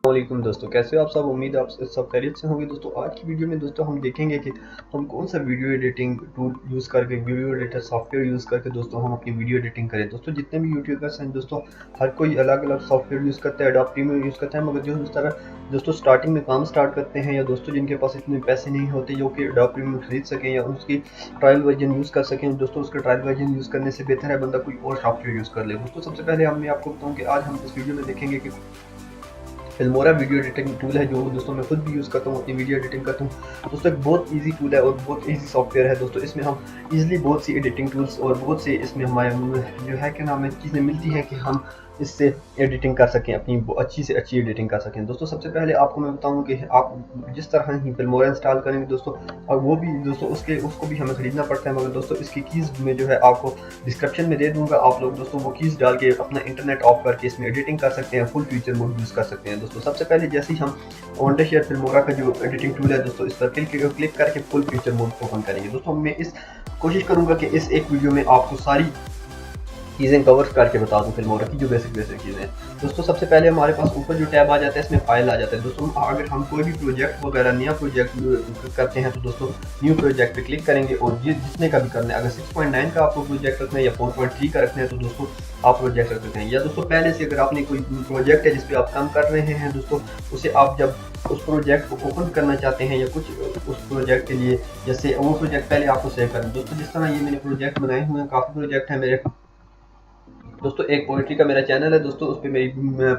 वालेकुम दोस्तों, कैसे हो आप सब। उम्मीद है आप सब खैरियत से होंगे। दोस्तों आज की वीडियो में दोस्तों हम देखेंगे कि हम कौन सा वीडियो एडिटिंग टूल यूज़ करके, वीडियो एडिटर सॉफ्टवेयर यूज़ करके दोस्तों हम अपनी वीडियो एडिटिंग करें। दोस्तों जितने भी यूट्यूबर्स हैं दोस्तों, हर कोई अलग अलग सॉफ्टवेयर यूज़ करता है, एडोब प्रीमियर यूज़ करता है, मगर जो इस तरह दोस्तों स्टार्टिंग में काम स्टार्ट करते हैं या दोस्तों जिनके पास इतने पैसे नहीं होते जो कि एडोब प्रीमियर खरीद सकें या उसकी ट्रायल वर्जन यूज़ कर सकें, दोस्तों उसका ट्रायल वर्जन यूज़ करने से बेहतर है बंदा कोई और सॉफ्टवेयर यूज़ कर ले। दोस्तों सबसे पहले मैं आपको बताऊँ कि आज हम इस वीडियो में देखेंगे कि फिल्मोरा वीडियो एडिटिंग टूल है, जो दोस्तों मैं खुद भी यूज़ करता हूँ, अपनी वीडियो एडिटिंग करता हूँ। दोस्तों एक बहुत इजी टूल है और बहुत इजी सॉफ्टवेयर है। दोस्तों इसमें हम इजीली बहुत सी एडिटिंग टूल्स और बहुत से इसमें हमारे जो है कि हमें चीज़ें मिलती हैं कि हम इससे एडिटिंग कर सकें, अपनी अच्छी से अच्छी एडिटिंग कर सकें। दोस्तों सबसे पहले आपको मैं बताऊँ कि आप जिस तरह ही फिल्मोरा इंस्टॉल करेंगे दोस्तों, और वो भी दोस्तों उसको भी हमें ख़रीदना पड़ता है, मगर दोस्तों इसकी कीज़ में जो है आपको डिस्क्रिप्शन में दे दूंगा। आप लोग दोस्तों वो कीज़ डाल के अपना इंटरनेट ऑफ करके इसमें एडिटिंग कर सकते हैं, फुल फीचर मोड यूज़ कर सकते हैं। दोस्तों सबसे पहले जैसे ही हम ऑन शेयर फिल्मोरा का जो एडिटिंग टूल है दोस्तों, इस पर क्लिक करके फुल फीचर मोड ओपन करेंगे। दोस्तों मैं इस कोशिश करूंगा कि इस एक वीडियो में आपको सारी चीज़ें कवर करके बता दूं फिल्मोरा की जो बेसिक चीज़ें हैं। दोस्तों सबसे पहले हमारे पास ऊपर जो टैब आ जाता है इसमें फाइल आ जाता है। दोस्तों अगर हम कोई भी प्रोजेक्ट वगैरह नया प्रोजेक्ट करते हैं तो दोस्तों न्यू प्रोजेक्ट पे क्लिक करेंगे और ये जितने का भी करना है, अगर 6.9 का आपको प्रोजेक्ट रखना है या 4.3 का रखना है तो दोस्तों आप प्रोजेक्ट रख सकते हैं। या दोस्तों पहले से अगर आपने कोई प्रोजेक्ट है जिसपे आप काम कर रहे हैं दोस्तों, उसे आप जब उस प्रोजेक्ट को ओपन करना चाहते हैं या कुछ उस प्रोजेक्ट के लिए, जैसे वो प्रोजेक्ट पहले आपको सेव करना है। दोस्तों जिस तरह ये मैंने प्रोजेक्ट बनाए हुए हैं, काफ़ी प्रोजेक्ट है मेरे दोस्तों। एक पोइट्री का मेरा चैनल है दोस्तों, उस पर मेरी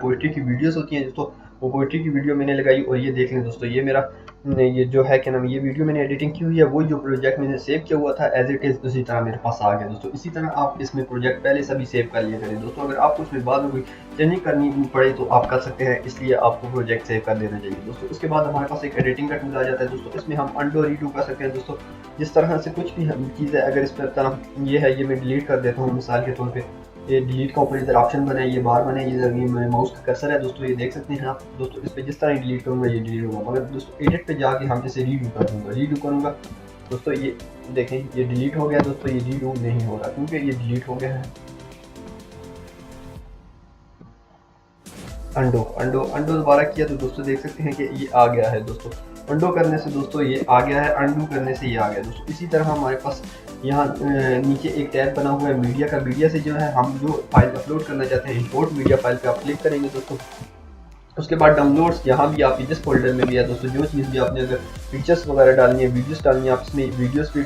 पोइट्री की वीडियोस होती हैं दोस्तों। वो पोइट्री की वीडियो मैंने लगाई और ये देख लें दोस्तों, ये मेरा ये जो है क्या नाम, ये वीडियो मैंने एडिटिंग की हुई है, वो जो प्रोजेक्ट मैंने सेव किया हुआ था एज इट इज़ उसी तरह मेरे पास आ गया दोस्तों। इसी तरह आप इसमें प्रोजेक्ट पहले से भी सेव कर लिया करें दोस्तों। अगर आपको इसमें बाद में कोई चेंजिंग करनी पड़े तो आप कर सकते हैं, इसलिए आपको प्रोजेक्ट सेव कर देना चाहिए दोस्तों। उसके बाद हमारे पास एक एडिटिंग का टूल आ जाता है दोस्तों, इसमें हम अनडू रीडू कर सकते हैं दोस्तों। जिस तरह से कुछ भी चीज़ है, अगर इस पर तरह ये है, ये मैं डिलीट कर देता हूँ मिसाल के तौर पर, ये डिलीट का ऊपर इधर ऑप्शन बना है, ये बार बना है, ये माउस का कर्सर है दोस्तों, ये देख सकते हैं आप दोस्तों। इस पे जिस तरह डिलीट करूंगा ये डिलीट होगा, मगर दोस्तों एडिट पे जाके हम इसे रीडू कर दूंगा, रीडू करूंगा दोस्तों, ये देखें ये डिलीट हो गया दोस्तों, ये रीडू नहीं हो रहा क्योंकि ये डिलीट हो गया है। अंडो अंडो अंडो दोबारा किया तो दोस्तों देख सकते हैं कि ये आ गया है दोस्तों। अंडो करने से दोस्तों ये आ गया है, अंडू करने से ये आ गया दोस्तों। इसी तरह हमारे पास यहाँ नीचे एक टैब बना हुआ है मीडिया का। मीडिया से जो है हम जो फाइल अपलोड करना चाहते हैं, इंपोर्ट मीडिया फाइल पे आप क्लिक करेंगे दोस्तों। उसके बाद डाउनलोड्स, यहाँ भी आप जिस फोल्डर में भी है दोस्तों, जो चीज़ भी आपने अगर पिक्चर्स वगैरह डालनी है, वीडियोस डालनी है, आप इसमें वीडियोस भी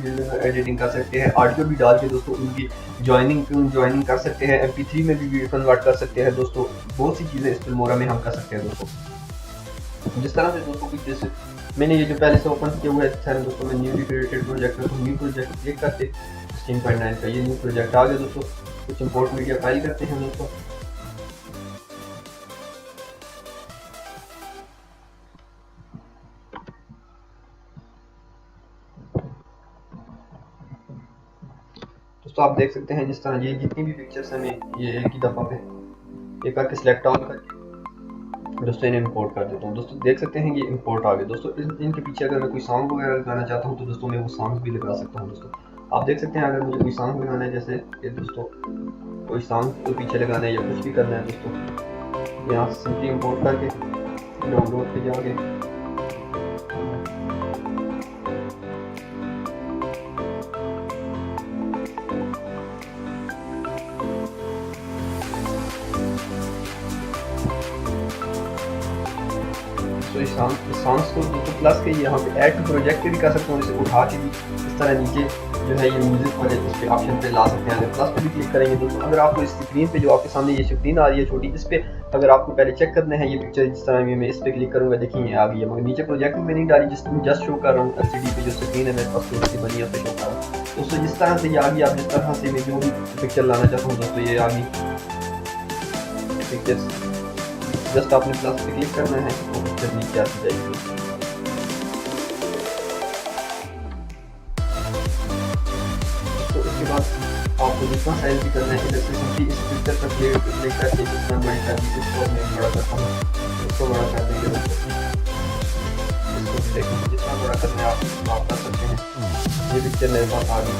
एडिटिंग कर सकते हैं, ऑडियो भी डाल के दोस्तों उनकी ज्वाइनिंग कर सकते हैं, MP3 में भी कन्वर्ट कर सकते हैं दोस्तों। बहुत सी चीज़ें इस फिल्मोरा में हम कर सकते हैं दोस्तों। जिस तरह से दोस्तों कुछ जैसे मैंने ये जो पहले से ओपन किया हुआ है दोस्तों, मैं न्यू क्रिएटेड प्रोजेक्ट में न्यू प्रोजेक्ट क्लिक करते 16.9 का ये न्यू प्रोजेक्ट आ गया दोस्तों। कुछ इंपोर्ट मीडिया फाइल करते हैं दोस्तों। दोस्तों आप देख सकते हैं जिस तरह ये जितनी भी पिक्चर्स हैं, मैं ये एक ही दफ़ा पे एक करके सिलेक्ट ऑन करके दोस्तों इन्हें इंपोर्ट कर देता हूँ। दोस्तों देख सकते हैं ये इंपोर्ट आ गए दोस्तों। इनके पीछे अगर मैं कोई सॉन्ग वगैरह लगाना चाहता हूँ तो दोस्तों मैं वो सॉन्ग भी लगा सकता हूँ दोस्तों। आप देख सकते हैं अगर मुझे कोई सॉन्ग लगाना है, जैसे ये दोस्तों कोई सॉन्ग को पीछे लगाना है या कुछ भी करना है दोस्तों, यहाँ से सिंपली इंपोर्ट करके डाउनलोड पे जाके तो इस सॉन्ग्स को दोस्तों प्लस के यहाँ पे ऐड टू प्रोजेक्ट पे भी कर सकते हैं, इसे उठा के भी इस तरह नीचे जो है ये म्यूजिक वाले इस पे ऑप्शन पे ला सकते हैं। अगर प्लस पे भी क्लिक करेंगे दोस्तों, अगर आपको इस स्क्रीन पे जो आपके सामने ये स्क्रीन आ रही है छोटी, इस पे अगर आपको पहले चेक करना है ये पिक्चर, जिस तरह मैं इस पे क्लिक करूँगा देखिए ये आ गई है, मगर नीचे प्रोजेक्ट में नहीं डाली, जस्ट शो कर रहा हूँ LCD पे जो स्क्रीन है मेरे पास थोड़ी सी बनी है उस पर शो कर रहा हूँ दोस्तों। जिस तरह से ये आ गई, आप जिस तरह से मैं जो भी पिक्चर लाना चाहता हूँ दोस्तों ये आ गई पिक्चर्स। जस्ट आपने प्लस पे क्लिक करना है तो पिक्चर नीचे आती जाएगी। तो इसके बाद आपको जितना साइज भी करना है, इधर से सिंपली इस पिक्चर पर क्लिक करके जितना बड़ी कर दी, इसको मैं बड़ा करता हूँ, इसको बड़ा कर देंगे दोस्तों। इसको भी देखेंगे जितना बड़ा करना है आप कर सकते हैं। ये पिक्चर मेरे पास आ गई।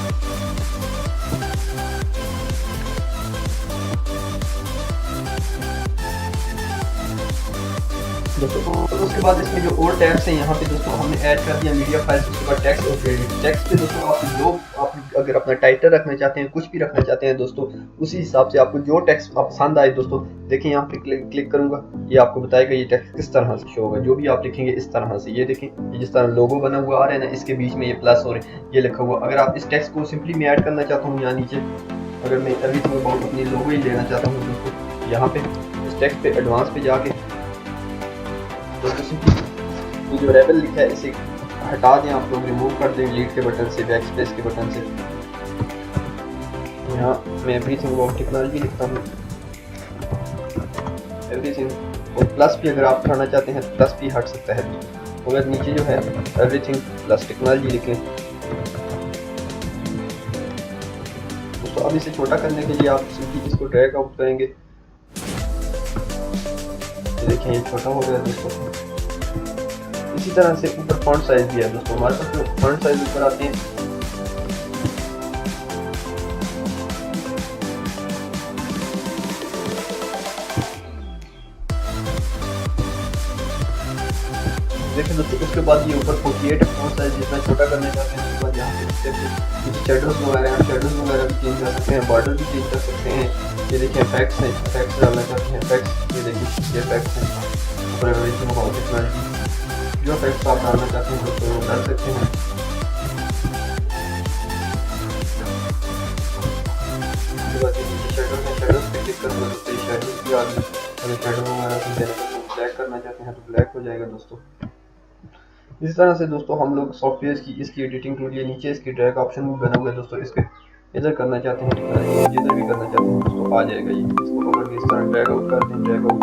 दोस्तों उसके बाद इसमें जो और टैग्स हैं यहाँ पे दोस्तों हमने ऐड कर दिया मीडिया फाइल्स, उसके बाद टेक्स्ट और क्रेडिट। टेक्स्ट पे दोस्तों आप जो आप अगर अपना टाइटल रखना चाहते हैं, कुछ भी रखना चाहते हैं दोस्तों, उसी हिसाब से आपको जो टेक्स्ट आप पसंद आए दोस्तों, देखिए यहाँ पे क्लिक करूंगा, ये आपको बताएगा ये टेक्स्ट किस तरह से शो होगा। जो भी आप लिखेंगे इस तरह से, ये देखें ये जिस तरह लोगो बना हुआ आ रहा है ना, इसके बीच में ये प्लस और ये लिखा हुआ। अगर आप इस टेक्स्ट को सिंपली मैं ऐड करना चाहता हूँ यहाँ नीचे, अगर मैं एवरीथिंग अबाउट अपनी लोगो ही लेना चाहता हूँ दोस्तों, यहाँ पे इस टेक्स्ट पे एडवांस पे जाके दोस्तों सिंपली ये जो रेबल लिखा है इसे हटा दें, आप लोग रिमूव कर दें डिलीट के बटन से, बैक स्पेस के बटन से। यहाँ मैं एवरीथिंग अबाउट टेक्नोलॉजी लिखता हूँ, एवरीथिंग, और प्लस भी अगर आप हटाना चाहते हैं तो प्लस भी हट सकता है। अगर नीचे जो है एवरीथिंग प्लस टेक्नोलॉजी लिखें दोस्तों। अब इसे छोटा करने के लिए आप सिंपली इसको ड्रैग आउट करेंगे, देखिए ये छोटा हो गया दोस्तों। इसी तरह से ऊपर फॉन्ट साइज भी है दोस्तों, हमारे पास जो फॉन्ट साइज ऊपर आते हैं देखिए दोस्तों। उसके बाद ये ऊपर 48 फॉन्ट साइज जितना छोटा करने चाहते हैं, उसके बाद यहाँ पे शेडोज वगैरह हैं, शेडोज वगैरह भी चेंज कर सकते हैं, बॉर्डर भी चेंज कर सकते हैं। ये देखिए इफेक्ट्स हैं, इफेक्ट्स डालना चाहते हैं इफेक्ट्स, ये देखिए ये इफेक्ट्स हैं ऊपर एवरीथिंग अबाउट टेक्नोलॉजी। जो इफेक्ट्स आप डालना चाहते हैं दोस्तों वो डाल सकते हैं। उसके बाद ये शेडोज हैं, शेडोज पे क्लिक करना दोस्तों, ये शेडोज भी आ गए। अगर शेडो वगैरह को देना ब्लैक करना चाहते हैं तो ब्लैक हो जाएगा दोस्तों। इस तरह से दोस्तों हम लोग सॉफ्टवेयर की इसकी एडिटिंग के लिए नीचे इसकी ड्रैग ऑप्शन भी बना हुआ है दोस्तों, इसके इधर करना चाहते हैं इधर भी करना चाहते हैं दोस्तों, आ जाएगा ये। इसको पकड़ के इस तरह ड्रैग आउट कर दें, ड्रैग आउट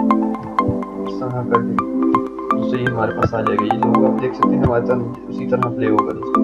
इस तरह कर दें दोस्तों, ये हमारे पास आ जाएगा। ये लोग आप देख सकते हैं हमारे साथ उसी तरह प्ले होगा दोस्तों।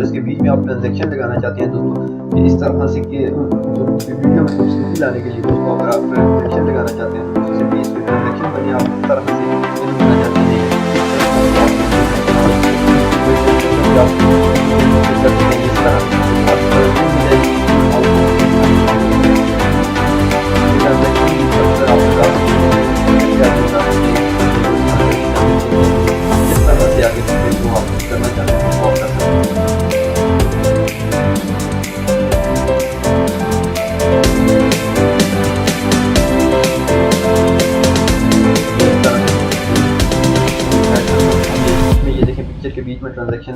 इसके बीच में आप ट्रांजैक्शन लगाना चाहते हैं दोस्तों, इस तरह से कि वीडियो में खूबसूरती लाने के लिए दोस्तों अगर आप ट्रांजैक्शन लगाना चाहते हैं तो इससे बीच में ट्रांजैक्शन बने आप इस तरह से लगाना चाहते हैं इस तरह से आगे जो आप करना चाहते हैं वो कर सकते हैं। के बीच में ट्रांजैक्शन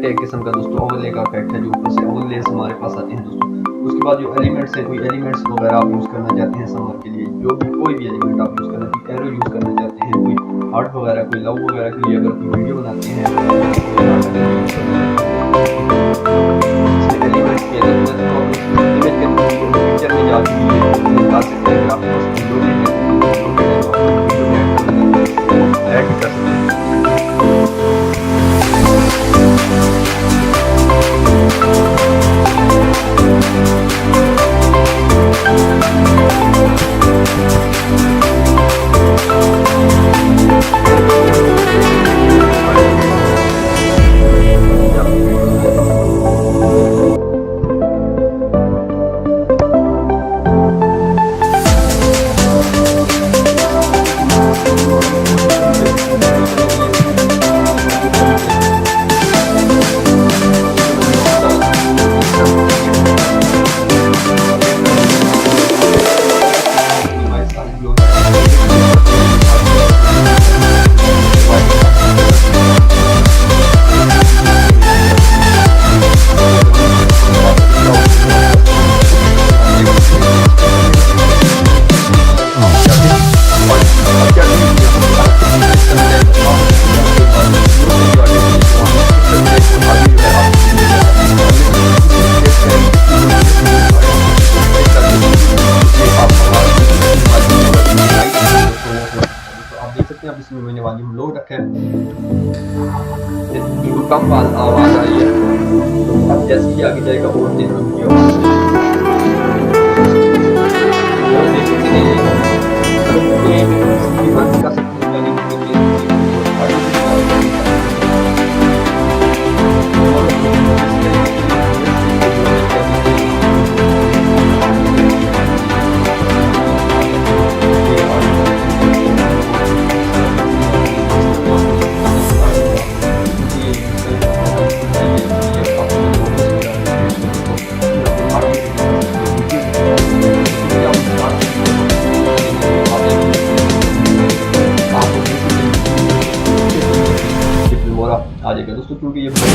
एक किस्म का दोस्तों ओवरले का इफेक्ट है, जो ऊपर से ओवरलेस हमारे पास आते हैं दोस्तों। उसके बाद जो एलिमेंट्स है, कोई एलिमेंट्स वगैरह आप यूज़ करना चाहते हैं समर के लिए, जो भी कोई भी एलिमेंट आप यूज़ करना, कोई एरो यूज़ करना चाहते हैं, कोई हार्ट वगैरह, कोई लव वगैरह के लिए अगर कोई वीडियो बनाते हैं तो एलिमेंट्स की जरूरत है तो इमेज के पिक्चर में जाके ये बता सकते हैं कि आपके पास लोडेड है तो ऐड कर सकते हैं। अब इसमें मैंने वॉल्यूम लो रखा है, बिल्कुल कम आवाज आ रही है। अब जैसे ही आगे जाएगा और आ जाएगा दोस्तों, क्योंकि ये काम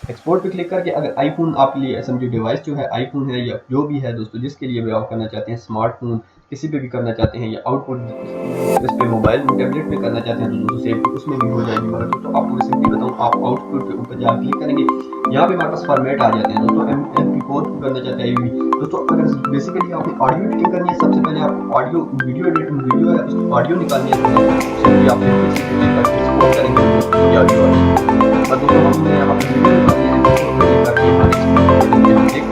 एक्सपोर्ट पे क्लिक करके अगर आईफोन आपके लिए समझो डिवाइस जो है आईफोन है या जो भी है दोस्तों, जिसके लिए भी आप करना चाहते हैं, स्मार्टफोन किसी पे भी करना चाहते हैं या आउटपुट इस पे मोबाइल टैबलेट पे करना चाहते हैं तो दोस्तों सेव उसमें भी हो जाएगी। मगर दोस्तों आपको मैं सिंपली बताऊँ, आप आउटपुट पे ऊपर जाकर क्लिक करेंगे, यहाँ पे हमारे पास फॉर्मेट आ जाते हैं दोस्तों। MP4 को करना चाहते हैं दोस्तों। अगर बेसिकली आपने ऑडियो एडिटिंग करनी है, सबसे पहले आपको ऑडियो वीडियो एडिटिंग वीडियो है उसकी ऑडियो निकालनी है, सिंपली आप एक्सपोर्ट करेंगे ऑडियो और दोस्तों हमने यहाँ पे वीडियो निकालनी है करके